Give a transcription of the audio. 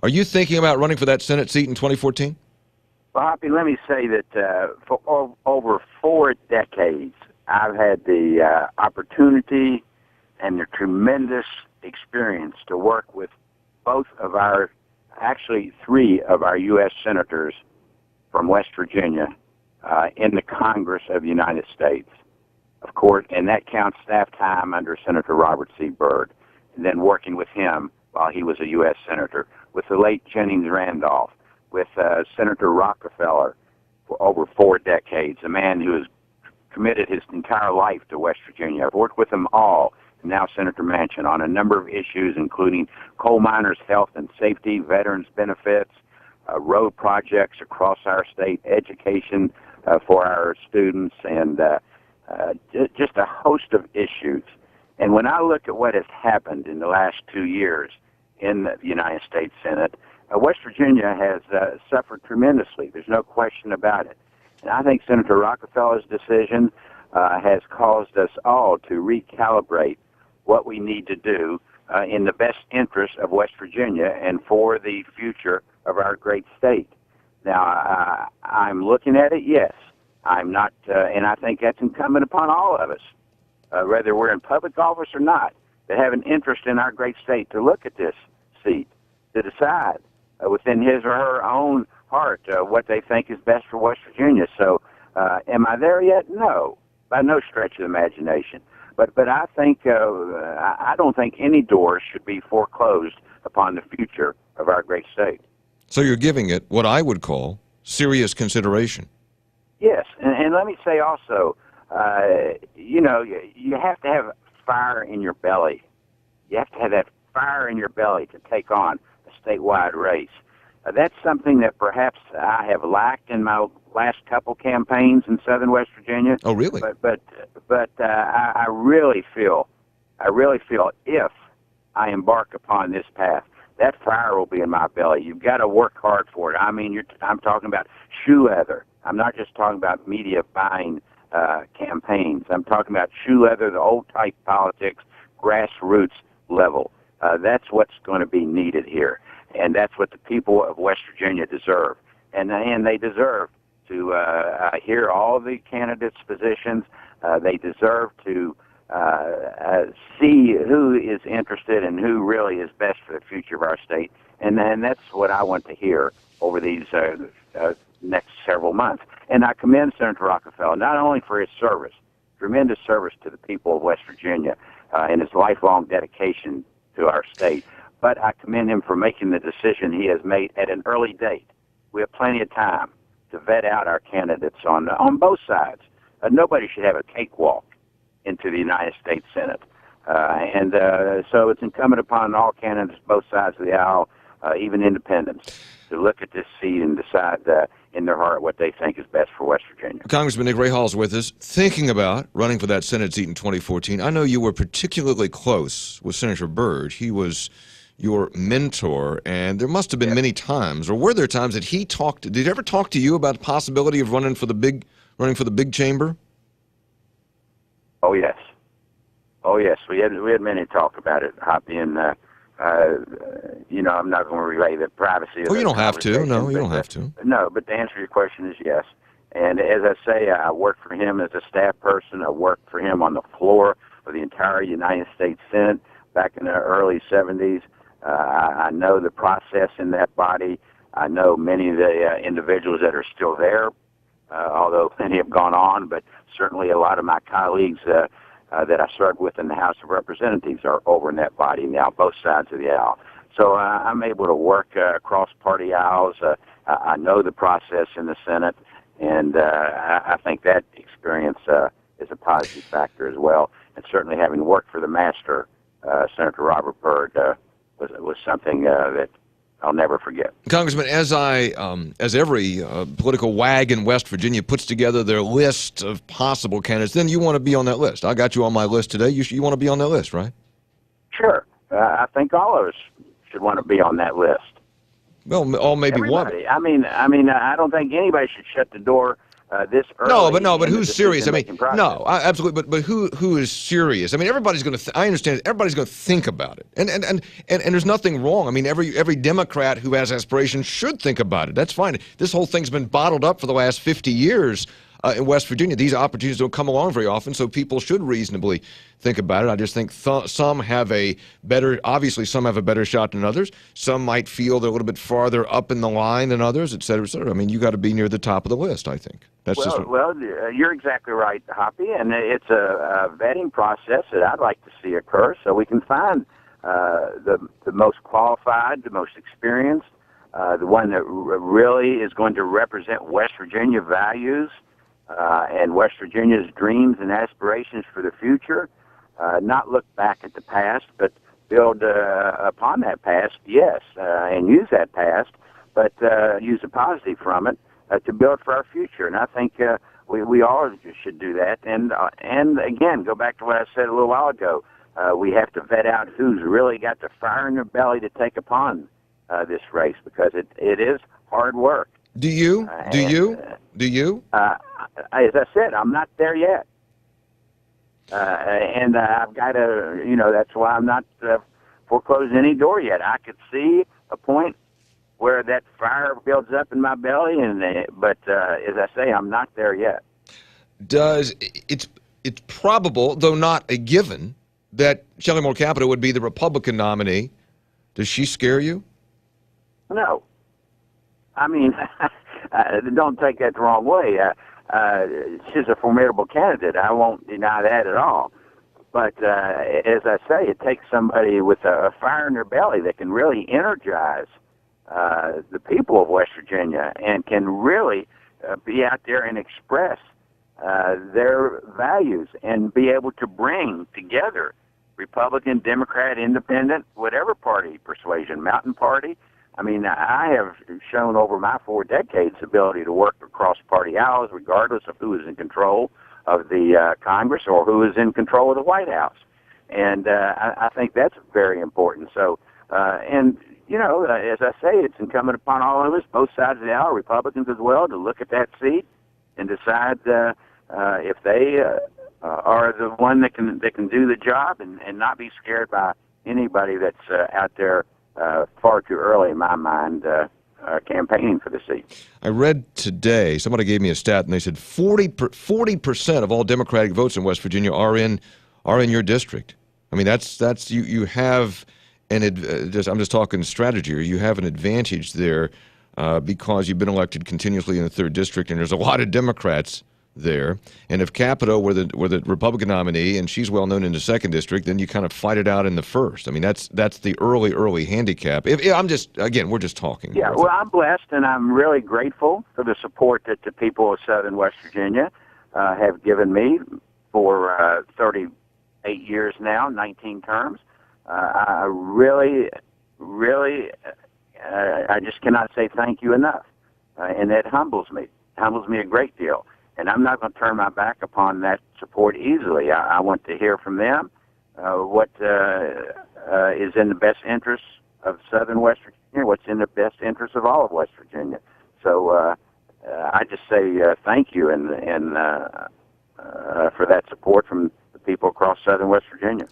Are you thinking about running for that Senate seat in 2014? Well, Hoppy, let me say that for over 4 decades, I've had the opportunity and the tremendous experience to work with actually 3 of our U.S. senators from West Virginia in the Congress of the United States, of course, and that counts staff time under Senator Robert C. Byrd, and then working with him while he was a U.S. Senator, with the late Jennings Randolph, with Senator Rockefeller for over 4 decades, a man who has committed his entire life to West Virginia. I've worked with them all, and now Senator Manchin, on a number of issues, including coal miners' health and safety, veterans' benefits, road projects across our state, education for our students, and just a host of issues. And when I look at what has happened in the last 2 years in the United States Senate, West Virginia has suffered tremendously. There's no question about it. And I think Senator Rockefeller's decision has caused us all to recalibrate what we need to do in the best interest of West Virginia and for the future of our great state. Now, I'm looking at it, yes. I'm not, and I think that's incumbent upon all of us, whether we're in public office or not, that have an interest in our great state, to look at this seat, to decide within his or her own heart what they think is best for West Virginia. So, am I there yet? No, by no stretch of the imagination. But I think I don't think any doors should be foreclosed upon the future of our great state. So you're giving it what I would call serious consideration. Yes, and let me say also, you have to have fire in your belly. You have to have that fire in your belly to take on a statewide race. That's something that perhaps I have lacked in my last couple campaigns in southern West Virginia. Oh, really? But I really feel if I embark upon this path, that fire will be in my belly. You've got to work hard for it. I mean, I'm talking about shoe leather. I'm not just talking about media buying campaigns. I'm talking about shoe leather, the old type politics, grassroots level. That's what's going to be needed here, and that's what the people of West Virginia deserve. And they deserve to hear all the candidates' positions. They deserve to see who is interested and who really is best for the future of our state. And that's what I want to hear over these next several months. And I commend Senator Rockefeller not only for his service, tremendous service to the people of West Virginia, and his lifelong dedication to our state, but I commend him for making the decision he has made at an early date. We have plenty of time to vet out our candidates on both sides. Nobody should have a cakewalk into the United States Senate. So it's incumbent upon all candidates, both sides of the aisle, even independents, to look at this seat and decide in their heart what they think is best for West Virginia. Congressman Nick Rahall is with us, thinking about running for that Senate seat in 2014. I know you were particularly close with Senator Byrd. He was your mentor, and there must have been many times, or were there times that did he ever talk to you about the possibility of running for the big chamber? Oh yes, we had many talk about it, Hoppy, and I'm not going to relay the privacy of you don't have to. No, you don't have to. No, but to answer your question is yes. And as I say, I worked for him as a staff person. I worked for him on the floor of the entire United States Senate back in the early 70s. I know the process in that body. I know many of the individuals that are still there, although many have gone on, but certainly a lot of my colleagues that I served with in the House of Representatives are over in that body now, both sides of the aisle. So I'm able to work across party aisles. I know the process in the Senate, and I think that experience is a positive factor as well. And certainly having worked for the master, Senator Robert Byrd, was something that I'll never forget. Congressman, as every political wag in West Virginia puts together their list of possible candidates, then you want to be on that list. I got you on my list today. You want to be on that list, right? Sure. I think all of us should want to be on that list. Well, all maybe Everybody. one. I mean, I don't think anybody should shut the door this early. No, but in the who's serious? I mean, decision-making process. no, absolutely. But who is serious? I mean, everybody's going to. I understand. Everybody's going to think about it, and there's nothing wrong. I mean, every Democrat who has aspirations should think about it. That's fine. This whole thing's been bottled up for the last 50 years. In West Virginia, these opportunities don't come along very often, so people should reasonably think about it. I just think some have a better, obviously some have a better shot than others. Some might feel they're a little bit farther up in the line than others, et cetera, et cetera. I mean, you got to be near the top of the list, I think. That's You're exactly right, Hoppy, and it's a vetting process that I'd like to see occur so we can find the most qualified, the most experienced, the one that really is going to represent West Virginia values, and West Virginia's dreams and aspirations for the future. Not look back at the past, but build upon that past, yes, and use that past, but use the positive from it to build for our future. And I think we all should do that. And again, go back to what I said a little while ago. We have to vet out who's really got the fire in their belly to take upon this race, because it is hard work. Do you? As I said, I'm not there yet. And I've got to, that's why I'm not foreclosing any door yet. I could see a point where that fire builds up in my belly, but as I say, I'm not there yet. It's probable, though not a given, that Shelley Moore Capito would be the Republican nominee. Does she scare you? No. I mean, don't take that the wrong way. She's a formidable candidate. I won't deny that at all. But as I say, it takes somebody with a fire in their belly that can really energize the people of West Virginia and can really be out there and express their values and be able to bring together Republican, Democrat, Independent, whatever party persuasion, Mountain Party. I mean, I have shown over my 4 decades ability to work across party aisles, regardless of who is in control of the Congress or who is in control of the White House. And I think that's very important. So, as I say, it's incumbent upon all of us, both sides of the aisle, Republicans as well, to look at that seat and decide if they are the one that can do the job and not be scared by anybody that's out there far too early, in my mind, campaigning for the seat. I read today, somebody gave me a stat, and they said 40% of all Democratic votes in West Virginia are in your district. I mean, that's you have I'm just talking strategy here. You have an advantage there because you've been elected continuously in the 3rd district, and there's a lot of Democrats there. And if Capito were the Republican nominee and she's well known in the 2nd district, then you kind of fight it out in the 1st. I mean, that's the early handicap. We're just talking. Yeah, well, I'm blessed, and I'm really grateful for the support that the people of Southern West Virginia have given me for 38 years now, 19 terms. I really, I just cannot say thank you enough, and that humbles me a great deal. And I'm not going to turn my back upon that support easily. I want to hear from them what is in the best interest of Southern West Virginia, what's in the best interest of all of West Virginia. So I just say thank you and for that support from the people across Southern West Virginia.